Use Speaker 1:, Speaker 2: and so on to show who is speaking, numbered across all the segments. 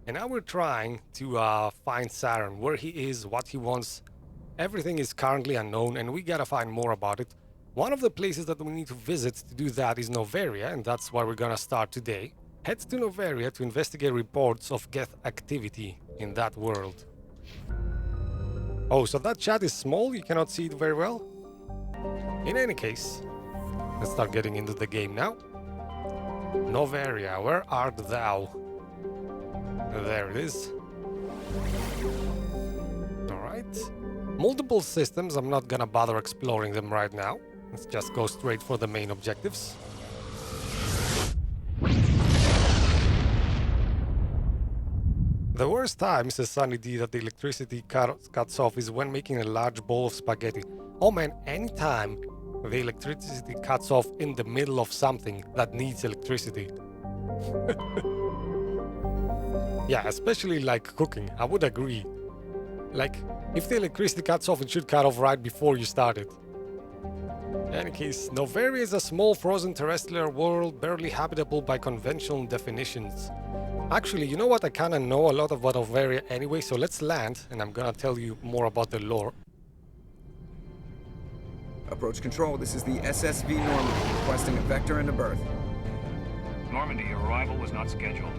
Speaker 1: And now we're trying to find Saren, where he is, what he wants. Everything is currently unknown, and we gotta find more about it. One of the places that we need to visit to do that is Noveria, and that's where we're gonna start today. Head to Noveria to investigate reports of Geth activity in that world. Oh, so that chat is small, you cannot see it very well? In any case, let's start getting into the game now. Noveria, where art thou? There it is. Alright. Multiple systems, I'm not gonna bother exploring them right now. Let's just go straight for the main objectives. The worst time, says Sunny D, that the electricity cuts off is when making a large bowl of spaghetti. Oh man, anytime the electricity cuts off in the middle of something that needs electricity. Yeah, especially like cooking, I would agree. Like, if the electricity cuts off, it should cut off right before you start it. In any case, Noveria is a small frozen terrestrial world, barely habitable by conventional definitions. Actually, you know what? I kinda know a lot about Noveria anyway, so let's land, and I'm gonna tell you more about the lore.
Speaker 2: Approach control, this is the SSV Normandy, requesting a vector and a berth.
Speaker 3: Normandy, your arrival was not scheduled.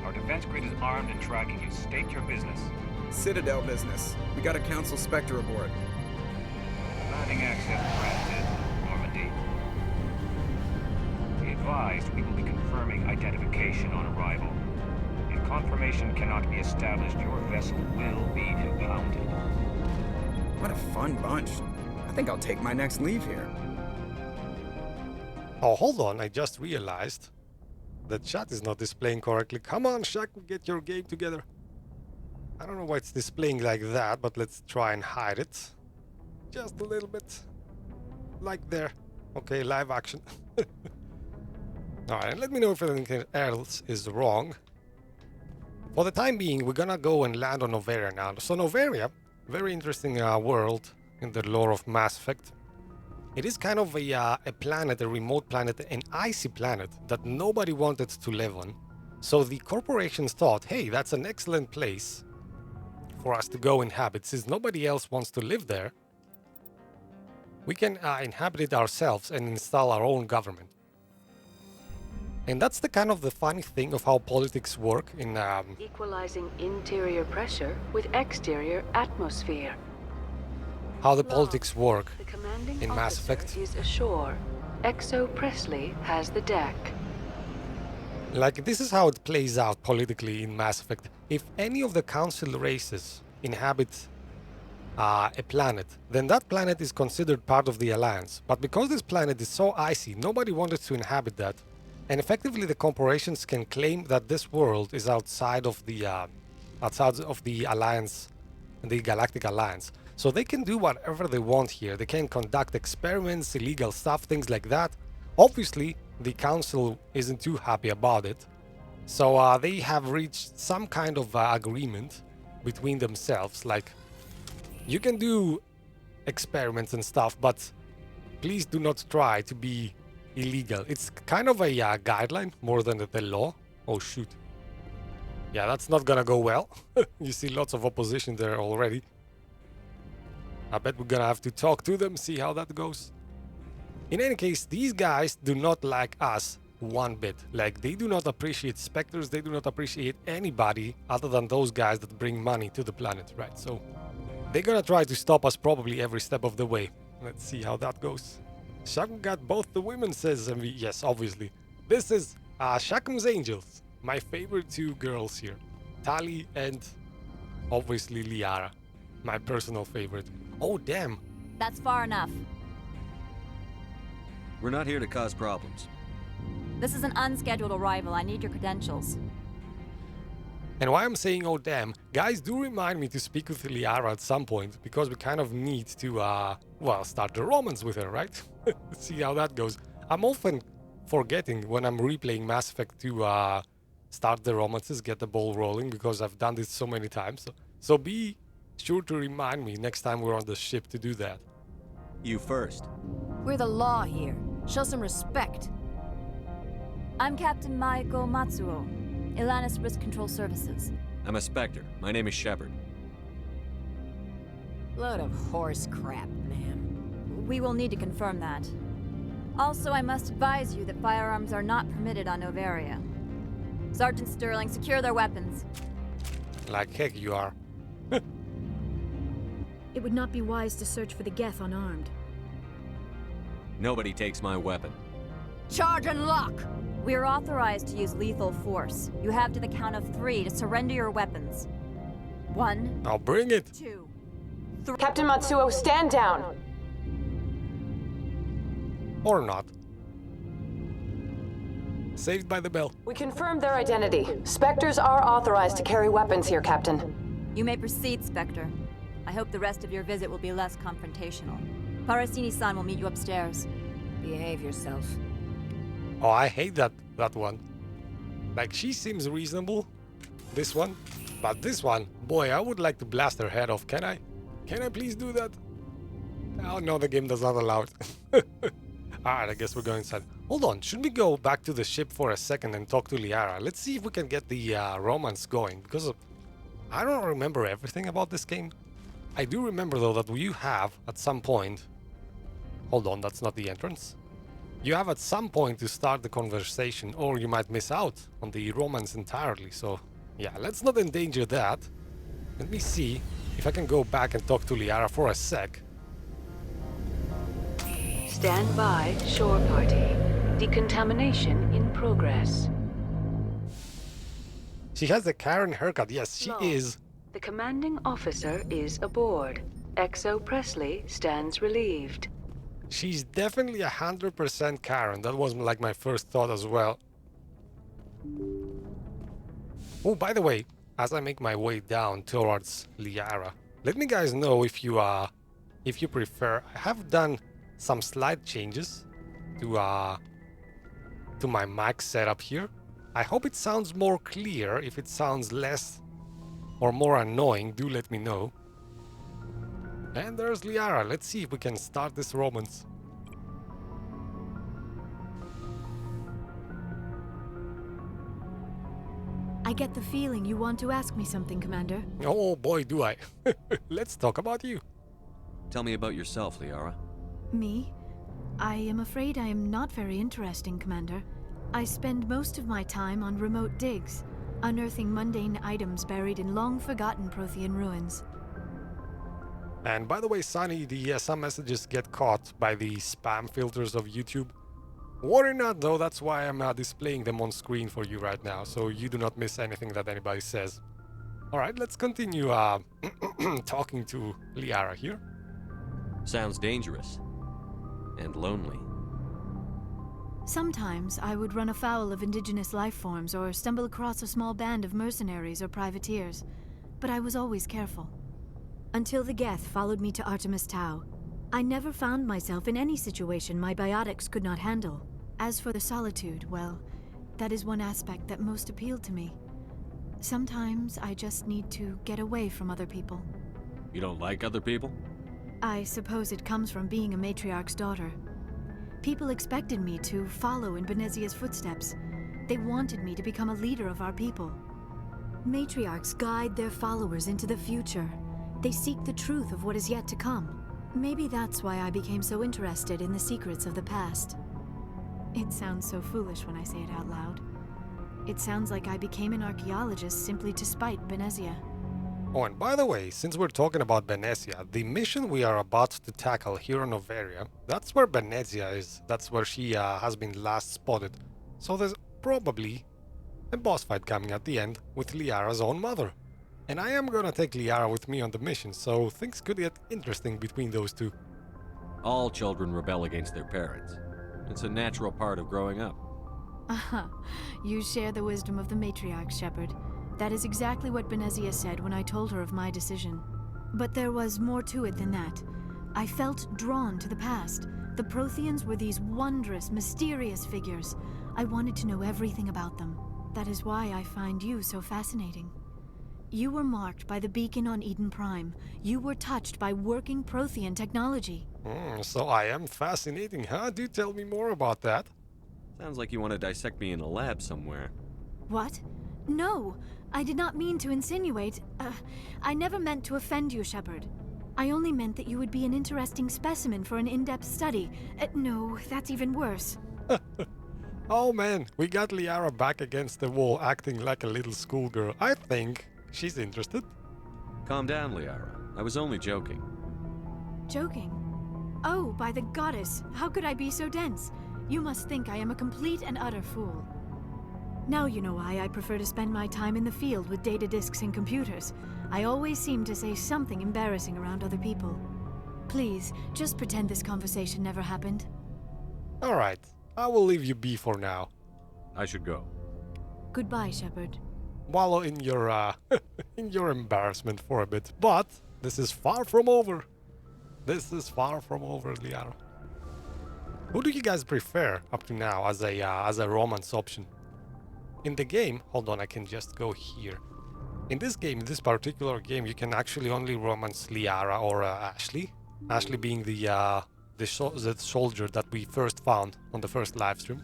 Speaker 3: Our defense grid is armed and tracking you. State your business.
Speaker 2: Citadel business. We got a Council Spectre aboard.
Speaker 3: Landing access granted, Normandy. Be advised, we will be confirming identification on arrival. If confirmation cannot be established, your vessel will be impounded.
Speaker 2: What a fun bunch. I think I'll take my next leave here.
Speaker 1: Oh, hold on, I just realized the chat is not displaying correctly. Come on, Shaq, get your game together. I don't know why it's displaying like that, but let's try and hide it. Just a little bit. Like there. Okay, live action. Alright, let me know if anything else is wrong. For the time being, we're gonna go and land on Noveria now. So Noveria, very interesting world in the lore of Mass Effect. It is kind of a planet, a remote planet, an icy planet that nobody wanted to live on. So the corporations thought, hey, that's an excellent place for us to go inhabit. Since nobody else wants to live there, we can inhabit it ourselves and install our own government. And that's the kind of the funny thing of how politics work in...
Speaker 4: Equalizing interior pressure with exterior atmosphere.
Speaker 1: How the politics work
Speaker 4: The commanding
Speaker 1: in Mass
Speaker 4: officer
Speaker 1: Effect.
Speaker 4: is ashore. Exo Presley has the deck.
Speaker 1: Like, this is how it plays out politically in Mass Effect. If any of the Council races inhabit a planet, then that planet is considered part of the Alliance. But because this planet is so icy, nobody wanted to inhabit that. And effectively the corporations can claim that this world is outside of the Alliance, the Galactic Alliance. So they can do whatever they want here. They can conduct experiments, illegal stuff, things like that. Obviously, the Council isn't too happy about it. So they have reached some kind of agreement between themselves. Like, you can do experiments and stuff, but please do not try to be illegal. It's kind of a guideline more than the law. Oh, shoot. Yeah, that's not gonna go well. You see lots of opposition there already. I bet we're gonna have to talk to them, see how that goes. In any case, these guys do not like us one bit. Like, they do not appreciate Spectres, they do not appreciate anybody other than those guys that bring money to the planet, right? So, they're gonna try to stop us probably every step of the way. Let's see how that goes. Shakum got both the women, says MV. Yes, obviously. This is Shakum's Angels. My favorite two girls here. Tali and obviously Liara. My personal favorite. Oh, damn.
Speaker 5: That's far enough.
Speaker 6: We're not here to cause problems.
Speaker 5: This is an unscheduled arrival. I need your credentials.
Speaker 1: And why I'm saying oh damn, guys, do remind me to speak with Liara at some point, because we kind of need to, well, start the romance with her, right? Let's see how that goes. I'm often forgetting when I'm replaying Mass Effect to start the romances, get the ball rolling, because I've done this so many times. So be sure to remind me next time we're on the ship to do that.
Speaker 6: You first.
Speaker 5: We're the law here. Show some respect. I'm Captain Maiko Matsuo. Ilanis Risk Control Services.
Speaker 6: I'm a Spectre. My name is Shepard.
Speaker 7: Load of horse crap, ma'am.
Speaker 5: We will need to confirm that. Also, I must advise you that firearms are not permitted on Noveria. Sergeant Sterling, secure their weapons.
Speaker 1: Like heck you are.
Speaker 8: It would not be wise to search for the Geth unarmed.
Speaker 6: Nobody takes my weapon.
Speaker 7: Charge and lock!
Speaker 5: We are authorized to use lethal force. You have to the count of 3 to surrender your weapons. 1,
Speaker 1: I'll bring it.
Speaker 5: 2.
Speaker 9: Captain Matsuo, stand down!
Speaker 1: Or not. Saved by the bell.
Speaker 9: We confirmed their identity. Spectres are authorized to carry weapons here, Captain.
Speaker 5: You may proceed, Spectre. I hope the rest of your visit will be less confrontational. Parasini-san will meet you upstairs.
Speaker 7: Behave yourself.
Speaker 1: Oh, I hate that one. Like, she seems reasonable, this one. But this one, boy, I would like to blast her head off. Can I? Can I please do that? Oh no, the game does not allow it. Alright, I guess we're going inside. Hold on, should we go back to the ship for a second and talk to Liara? Let's see if we can get the romance going, because I don't remember everything about this game. I do remember though that you have at some point... Hold on, that's not the entrance. You have at some point to start the conversation, or you might miss out on the romance entirely, so yeah, let's not endanger that. Let me see if I can go back and talk to Liara for a sec.
Speaker 4: Stand by, shore party. Decontamination in progress.
Speaker 1: She has a Karen haircut, yes, she is.
Speaker 4: The commanding officer is aboard. XO Presley stands relieved.
Speaker 1: She's definitely 100% Karen. That was like my first thought as well. Oh, by the way, as I make my way down towards Liara, let me guys know if you prefer. I have done some slight changes to my mic setup here. I hope it sounds more clear. If it sounds less or more annoying, do let me know. And there's Liara. Let's see if we can start this romance.
Speaker 8: I get the feeling you want to ask me something, Commander.
Speaker 1: Oh boy, do I. Let's talk about you.
Speaker 6: Tell me about yourself, Liara.
Speaker 8: Me? I am afraid I am not very interesting, Commander. I spend most of my time on remote digs, unearthing mundane items buried in long-forgotten Prothean ruins.
Speaker 1: And by the way, Sunny, some messages get caught by the spam filters of YouTube. Worry not though, that's why I'm displaying them on screen for you right now, so you do not miss anything that anybody says. Alright, let's continue talking to Liara here.
Speaker 6: Sounds dangerous. And lonely.
Speaker 8: Sometimes I would run afoul of indigenous life forms or stumble across a small band of mercenaries or privateers, but I was always careful. Until the Geth followed me to Artemis Tau, I never found myself in any situation my biotics could not handle. As for the solitude, well, that is one aspect that most appealed to me. Sometimes I just need to get away from other people.
Speaker 6: You don't like other people?
Speaker 8: I suppose it comes from being a matriarch's daughter. People expected me to follow in Benezia's footsteps. They wanted me to become a leader of our people. Matriarchs guide their followers into the future. They seek the truth of what is yet to come. Maybe that's why I became so interested in the secrets of the past. It sounds so foolish when I say it out loud. It sounds like I became an archaeologist simply to spite Benezia.
Speaker 1: Oh, and by the way, since we're talking about Benezia, the mission we are about to tackle here on Noveria, that's where Benezia is. That's where she has been last spotted. So there's probably a boss fight coming at the end with Liara's own mother. And I am gonna take Liara with me on the mission, so things could get interesting between those two.
Speaker 6: All children rebel against their parents. It's a natural part of growing up.
Speaker 8: Aha, you share the wisdom of the matriarch, Shepard. That is exactly what Benezia said when I told her of my decision. But there was more to it than that. I felt drawn to the past. The Protheans were these wondrous, mysterious figures. I wanted to know everything about them. That is why I find you so fascinating. You were marked by the beacon on Eden Prime. You were touched by working Prothean technology.
Speaker 1: So I am fascinating, huh? Do tell me more about that.
Speaker 6: Sounds like you want to dissect me in a lab somewhere.
Speaker 8: What? No, I did not mean to insinuate. I never meant to offend you, Shepard. I only meant that you would be an interesting specimen for an in-depth study. No, that's even worse.
Speaker 1: Oh man, we got Liara back against the wall acting like a little schoolgirl. I think she's interested.
Speaker 6: Calm down, Liara. I was only joking.
Speaker 8: Joking? Oh, by the goddess, how could I be so dense? You must think I am a complete and utter fool. Now you know why I prefer to spend my time in the field with data disks and computers. I always seem to say something embarrassing around other people. Please, just pretend this conversation never happened.
Speaker 1: Alright, I will leave you be for now.
Speaker 6: I should go.
Speaker 8: Goodbye, Shepard.
Speaker 1: Wallow in your, in your embarrassment for a bit. But this is far from over. This is far from over, Liara. Who do you guys prefer up to now as a romance option? In the game, hold on, I can just go here. In this game, in this particular game, you can actually only romance Liara or Ashley. Ashley being the soldier that we first found on the first livestream.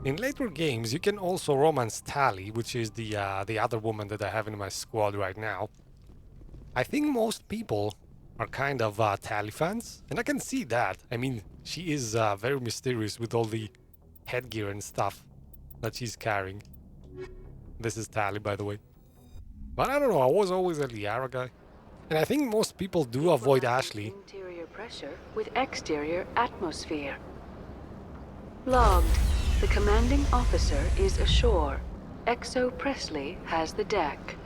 Speaker 1: In later games, you can also romance Tali, which is the other woman that I have in my squad right now. I think most people are kind of Tali fans, and I can see that. I mean, she is very mysterious with all the headgear and stuff that she's carrying. This is Tali, by the way. But I don't know, I was always a Liara guy. And I think most people do avoid Ashley.
Speaker 4: Interior pressure with exterior atmosphere. Logged. The commanding officer is ashore. XO Presley has the deck.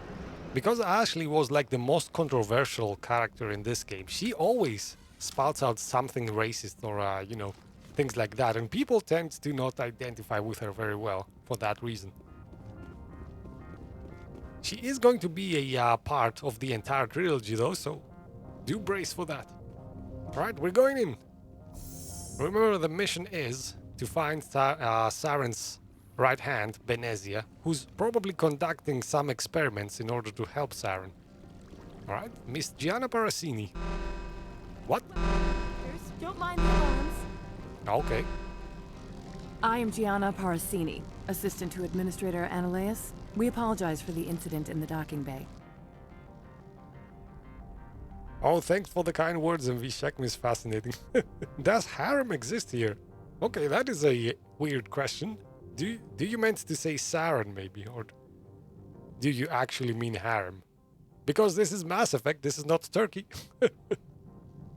Speaker 1: Because Ashley was like the most controversial character in this game, she always spouts out something racist or, you know, things like that. And people tend to not identify with her very well for that reason. She is going to be a part of the entire trilogy though, so do brace for that. Alright, we're going in. Remember, the mission is to find Saren's right hand, Benezia, who's probably conducting some experiments in order to help Saren. Alright, Miss Gianna Parasini. What?
Speaker 10: Don't mind the alarms.
Speaker 1: Okay.
Speaker 10: I am Gianna Parasini, assistant to Administrator Ananias. We apologize for the incident in the docking bay.
Speaker 1: Oh, thanks for the kind words, and Vishek is fascinating. Does harem exist here? Okay, that is a weird question. Do you meant to say Saren, maybe? Or do you actually mean harem? Because this is Mass Effect, this is not Turkey.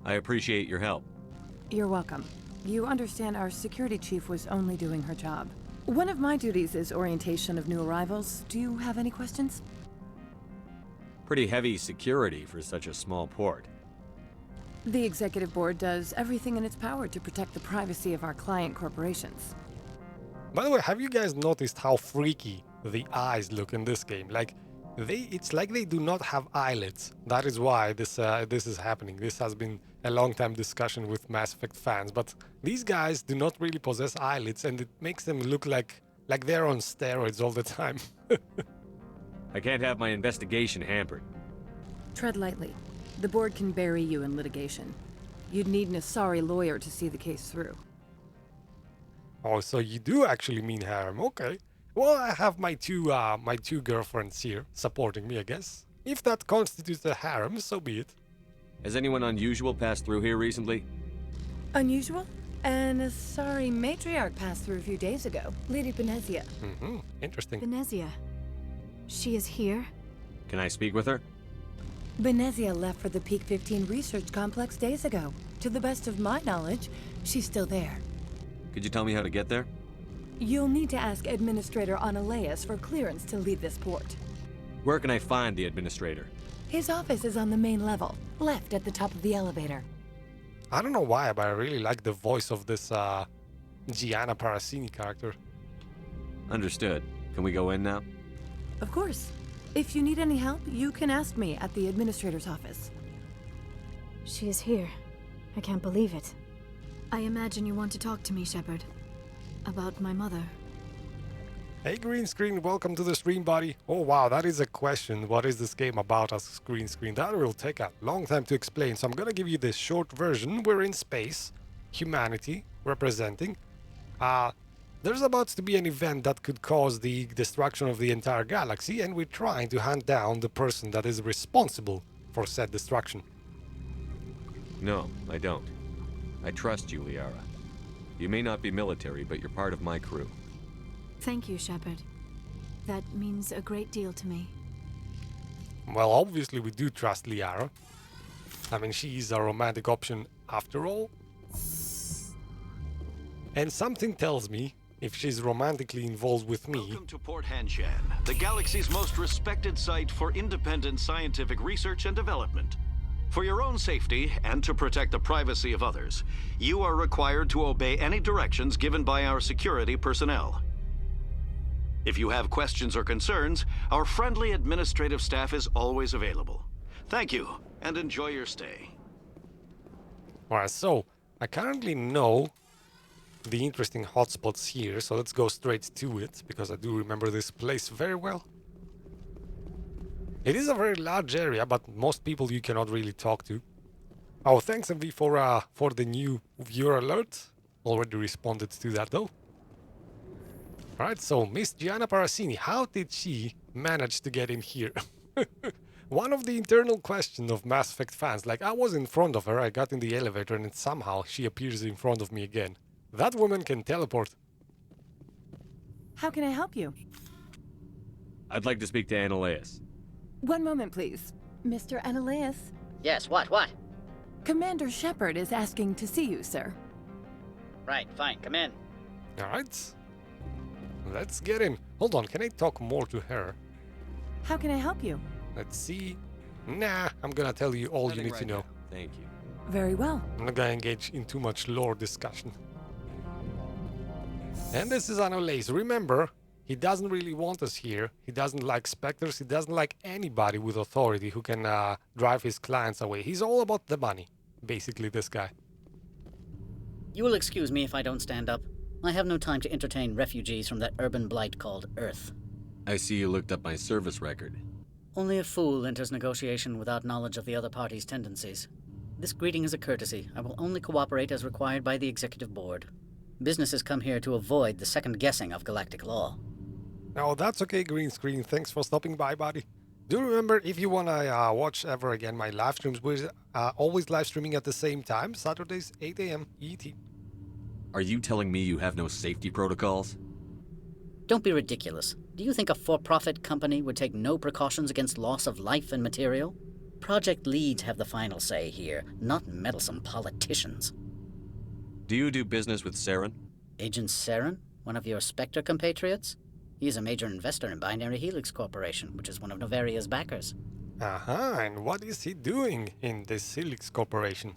Speaker 6: I appreciate your help.
Speaker 10: You're welcome. You understand our security chief was only doing her job. One of my duties is orientation of new arrivals. Do you have any questions?
Speaker 6: Pretty heavy security for such a small port.
Speaker 10: The executive board does everything in its power to protect the privacy of our client corporations.
Speaker 1: By the way, have you guys noticed how freaky the eyes look in this game? Like, it's like they do not have eyelids. That is why this is happening. This has been a long time discussion with Mass Effect fans, but these guys do not really possess eyelids, and it makes them look like they're on steroids all the time.
Speaker 6: I can't have my investigation hampered.
Speaker 10: Tread lightly. The board can bury you in litigation. You'd need an Asari lawyer to see the case through.
Speaker 1: Oh, so you do actually mean harem? Okay. Well, I have my two girlfriends here supporting me, I guess. If that constitutes a harem, so be it.
Speaker 6: Has anyone unusual passed through here recently?
Speaker 10: Unusual? An Asari matriarch passed through a few days ago. Lady Benezia.
Speaker 1: Mm-hmm. Interesting.
Speaker 8: Benezia. She is here?
Speaker 6: Can I speak with her?
Speaker 10: Benezia left for the Peak 15 research complex days ago. To the best of my knowledge, she's still there.
Speaker 6: Could you tell me how to get there?
Speaker 10: You'll need to ask Administrator Ananias for clearance to leave this port.
Speaker 6: Where can I find the Administrator?
Speaker 10: His office is on the main level, left at the top of the elevator.
Speaker 1: I don't know why, but I really like the voice of this Gianna Parasini character.
Speaker 6: Understood. Can we go in now?
Speaker 10: Of course. If you need any help, you can ask me at the Administrator's office.
Speaker 8: She is here. I can't believe it. I imagine you want to talk to me, Shepard. About my mother.
Speaker 1: Hey, green screen, welcome to the stream, buddy. Oh wow, that is a question. What is this game about as green screen? That will take a long time to explain, so I'm gonna give you this short version. We're in space, humanity representing. There's about to be an event that could cause the destruction of the entire galaxy, and we're trying to hunt down the person that is responsible for said destruction.
Speaker 6: No, I don't. I trust you, Liara. You may not be military, but you're part of my crew.
Speaker 8: Thank you, Shepard. That means a great deal to me.
Speaker 1: Well, obviously we do trust Liara. I mean, she's a romantic option after all. And something tells me, if she's romantically involved with me...
Speaker 11: Welcome to Port Hanshan, the galaxy's most respected site for independent scientific research and development. For your own safety, and to protect the privacy of others, you are required to obey any directions given by our security personnel. If you have questions or concerns, our friendly administrative staff is always available. Thank you, and enjoy your stay.
Speaker 1: Alright, so, I currently know the interesting hotspots here, so let's go straight to it, because I do remember this place very well. It is a very large area, but most people you cannot really talk to. Oh, thanks MV for the new viewer alert. Already responded to that though. Alright, so Miss Gianna Parasini, how did she manage to get in here? One of the internal questions of Mass Effect fans, like I was in front of her, I got in the elevator and somehow she appears in front of me again. That woman can teleport.
Speaker 10: How can I help you?
Speaker 6: I'd like to speak to Annaleus.
Speaker 10: One moment, please. Mr. Annaleus?
Speaker 12: Yes, what?
Speaker 10: Commander Shepard is asking to see you, sir.
Speaker 12: Right, fine, come in.
Speaker 1: Alright. Let's get in. Hold on, can I talk more to her?
Speaker 10: How can I help you?
Speaker 1: Let's see. Nah, I'm gonna tell you all you need to know.
Speaker 6: Thank you.
Speaker 10: Very well.
Speaker 1: I'm not gonna engage in too much lore discussion. And this is Annaleus. Remember, he doesn't really want us here. He doesn't like specters. He doesn't like anybody with authority who can drive his clients away. He's all about the money, basically, this guy.
Speaker 12: You will excuse me if I don't stand up. I have no time to entertain refugees from that urban blight called Earth.
Speaker 6: I see you looked up my service record.
Speaker 12: Only a fool enters negotiation without knowledge of the other party's tendencies. This greeting is a courtesy. I will only cooperate as required by the Executive Board. Businesses come here to avoid the second guessing of galactic law.
Speaker 1: Oh, that's okay, green screen. Thanks for stopping by, buddy. Do remember, if you wanna watch ever again my live streams, we're always live streaming at the same time, Saturdays, 8 AM ET.
Speaker 6: Are you telling me you have no safety protocols?
Speaker 12: Don't be ridiculous. Do you think a for-profit company would take no precautions against loss of life and material? Project leads have the final say here, not meddlesome politicians.
Speaker 6: Do you do business with Saren?
Speaker 12: Agent Saren? One of your Spectre compatriots? He is a major investor in Binary Helix Corporation, which is one of Noveria's backers.
Speaker 1: And what is he doing in this Helix Corporation?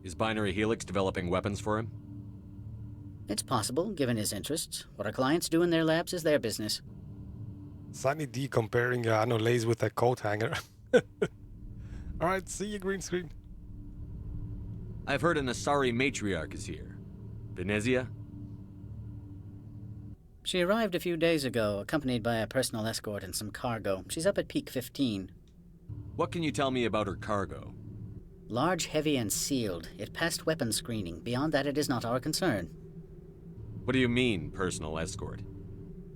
Speaker 6: Is Binary Helix developing weapons for him?
Speaker 12: It's possible, given his interests. What our clients do in their labs is their business.
Speaker 1: Sunny D comparing Annaleus with a coat hanger. Alright, see you, green screen.
Speaker 6: I've heard an Asari matriarch is here. Venezia?
Speaker 12: She arrived a few days ago, accompanied by a personal escort and some cargo. She's up at Peak 15.
Speaker 6: What can you tell me about her cargo?
Speaker 12: Large, heavy, and sealed. It passed weapons screening. Beyond that, it is not our concern.
Speaker 6: What do you mean, personal escort?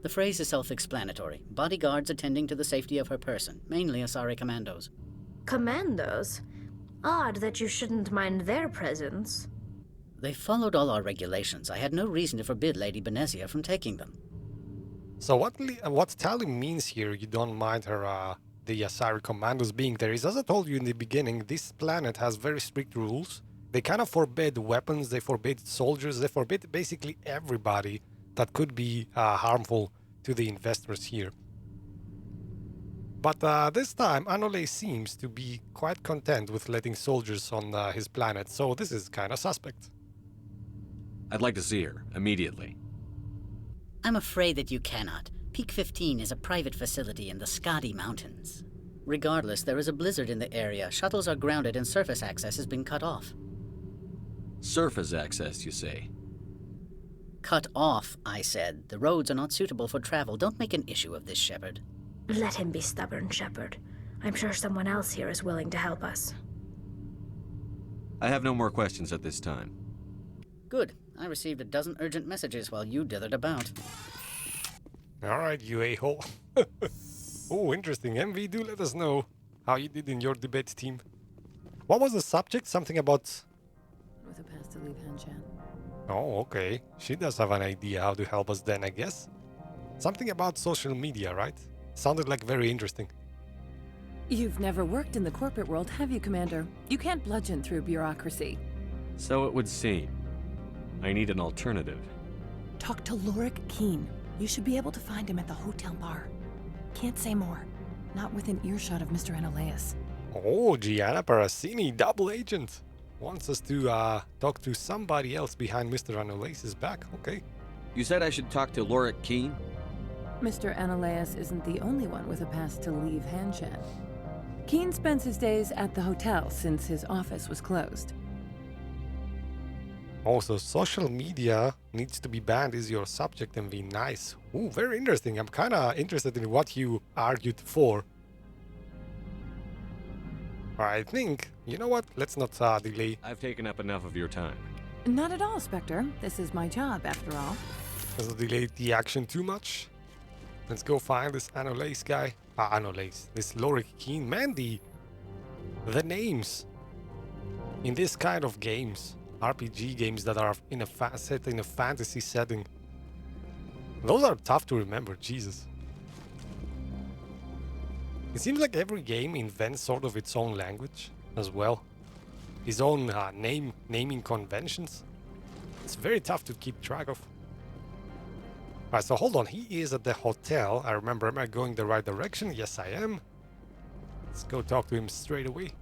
Speaker 12: The phrase is self-explanatory. Bodyguards attending to the safety of her person, mainly Asari commandos.
Speaker 13: Commandos? Odd that you shouldn't mind their presence.
Speaker 12: They followed all our regulations. I had no reason to forbid Lady Venezia from taking them.
Speaker 1: So what Tali means here, you don't mind her, the Asari commandos being there, is, as I told you in the beginning, this planet has very strict rules. They kind of forbid weapons, they forbid soldiers, they forbid basically everybody that could be harmful to the investors here. But this time, Annaleus seems to be quite content with letting soldiers on his planet, so this is kind of suspect.
Speaker 6: I'd like to see her, immediately.
Speaker 12: I'm afraid that you cannot. Peak 15 is a private facility in the Skadi Mountains. Regardless, there is a blizzard in the area, shuttles are grounded, and surface access has been cut off.
Speaker 6: Surface access, you say?
Speaker 12: Cut off, I said. The roads are not suitable for travel. Don't make an issue of this, Shepard.
Speaker 13: Let him be stubborn, Shepard. I'm sure someone else here is willing to help us.
Speaker 6: I have no more questions at this time.
Speaker 12: Good. I received a dozen urgent messages while you dithered about.
Speaker 1: Alright, you a-hole. Oh, interesting. MV, do let us know how you did in your debate team. What was the subject? Something about...
Speaker 10: With a pass to leave Hanshan.
Speaker 1: Oh, okay. She does have an idea how to help us then, I guess. Something about social media, right? Sounded like very interesting.
Speaker 10: You've never worked in the corporate world, have you, Commander? You can't bludgeon through bureaucracy.
Speaker 6: So it would seem. I need an alternative.
Speaker 10: Talk to Lorik Keen. You should be able to find him at the hotel bar. Can't say more. Not within earshot of Mr. Analeas.
Speaker 1: Oh, Gianna Parasini, double agent. Wants us to talk to somebody else behind Mr. Analeas' back. Okay.
Speaker 14: You said I should talk to Lorik Keen?
Speaker 10: Mr. Analeas isn't the only one with a pass to leave Hanshan. Keen spends his days at the hotel since his office was closed.
Speaker 1: Also, social media needs to be banned is your subject, MV. Nice. Ooh, very interesting. I'm kind of interested in what you argued for. I think, you know what? Let's not delay.
Speaker 6: I've taken up enough of your time.
Speaker 10: Not at all, Spectre. This is my job, after all.
Speaker 1: Let's not delay the action too much. Let's go find this Analeas guy. Analeas. This Lorik Keen. Mandy. The names. In this kind of games. RPG games that are in a set in a fantasy setting. Those are tough to remember, Jesus. It seems like every game invents sort of its own language as well. His own naming conventions. It's very tough to keep track of. Alright, so hold on, he is at the hotel. I remember, am I going the right direction? Yes, I am. Let's go talk to him straight away.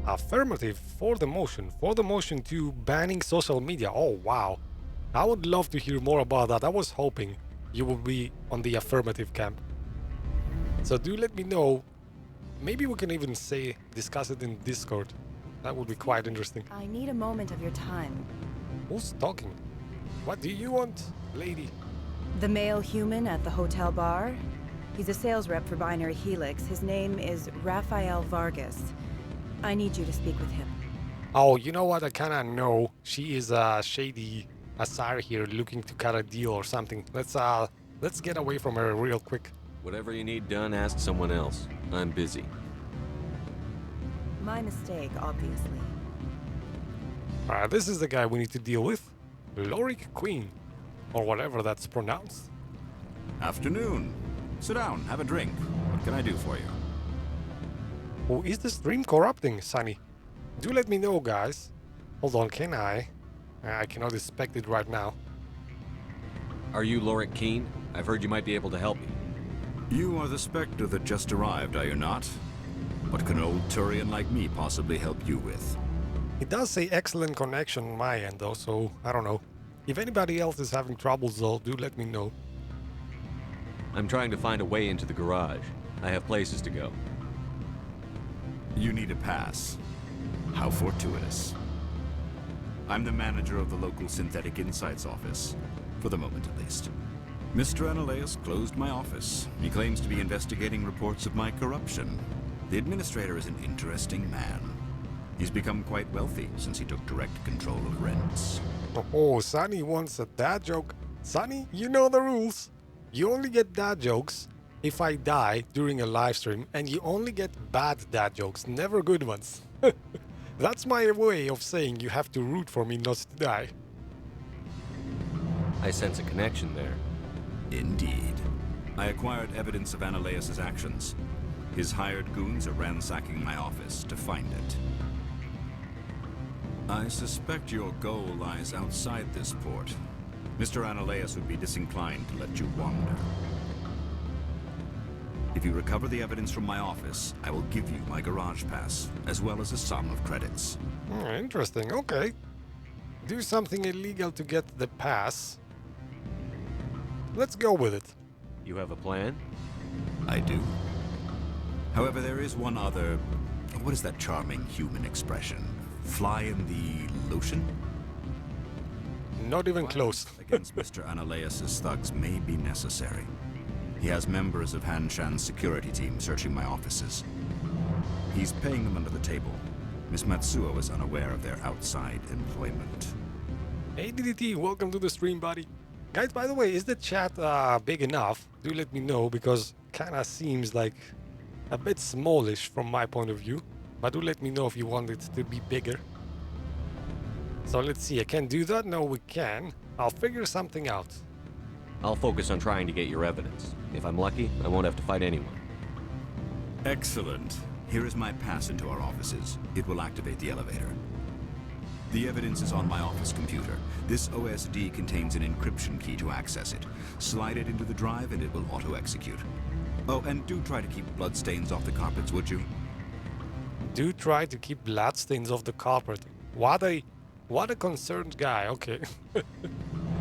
Speaker 1: Affirmative for the motion to banning social media. Oh wow, I would love to hear more about that. I was hoping you would be on the affirmative camp, so do let me know. Maybe we can even discuss it in Discord. That would be quite interesting.
Speaker 15: I need a moment of your time.
Speaker 1: Who's talking? What do you want, lady?
Speaker 15: The male human at the hotel bar? He's a sales rep for Binary Helix. His name is Rafael Vargas. I need you to speak with him.
Speaker 1: Oh, you know what? I kinda know. She is a shady Asar here looking to cut a deal or something. Let's get away from her real quick.
Speaker 6: Whatever you need done, ask someone else. I'm busy.
Speaker 15: My mistake, obviously.
Speaker 1: Alright, this is the guy we need to deal with. Lorik Queen. Or whatever that's pronounced.
Speaker 16: Afternoon. Sit down, have a drink. What can I do for you?
Speaker 1: Oh, is the stream corrupting, Sunny? Do let me know, guys. Hold on, can I? I cannot inspect it right now.
Speaker 6: Are you Lorik Keen? I've heard you might be able to help me.
Speaker 16: You are the Spectre that just arrived, are you not? What can an old Turian like me possibly help you with?
Speaker 1: It does say excellent connection on my end, though, so I don't know. If anybody else is having troubles, though, do let me know.
Speaker 6: I'm trying to find a way into the garage. I have places to go.
Speaker 16: You need a pass. How fortuitous. I'm the manager of the local Synthetic Insights office. For the moment, at least. Mr. Analeas closed my office. He claims to be investigating reports of my corruption. The administrator is an interesting man. He's become quite wealthy since he took direct control of rents.
Speaker 1: Oh, Sunny wants a dad joke. Sunny, you know the rules. You only get dad jokes if I die during a live stream, and you only get bad dad jokes, never good ones. That's my way of saying you have to root for me not to die.
Speaker 6: I sense a connection there.
Speaker 16: Indeed. I acquired evidence of Analeas' actions. His hired goons are ransacking my office to find it. I suspect your goal lies outside this port. Mr. Analeas would be disinclined to let you wander. If you recover the evidence from my office, I will give you my garage pass, as well as a sum of credits.
Speaker 1: Interesting, okay. Do something illegal to get the pass. Let's go with it.
Speaker 6: You have a plan?
Speaker 16: I do. However, there is one other... What is that charming human expression? Fly in the lotion?
Speaker 1: Not even close.
Speaker 16: Against Mr. Analeas' thugs may be necessary. He has members of Hanshan's security team searching my offices. He's paying them under the table. Miss Matsuo is unaware of their outside employment.
Speaker 1: Hey DDT, welcome to the stream, buddy. Guys, by the way, is the chat big enough? Do let me know, because kinda seems like a bit smallish from my point of view. But do let me know if you want it to be bigger. So let's see, I can do that? No, we can. I'll figure something out.
Speaker 6: I'll focus on trying to get your evidence. If I'm lucky, I won't have to fight anyone.
Speaker 16: Excellent. Here is my pass into our offices. It will activate the elevator. The evidence is on my office computer. This OSD contains an encryption key to access it. Slide it into the drive and it will auto-execute. Oh, and do try to keep bloodstains off the carpets, would you?
Speaker 1: Do try to keep bloodstains off the carpet. What a concerned guy, okay.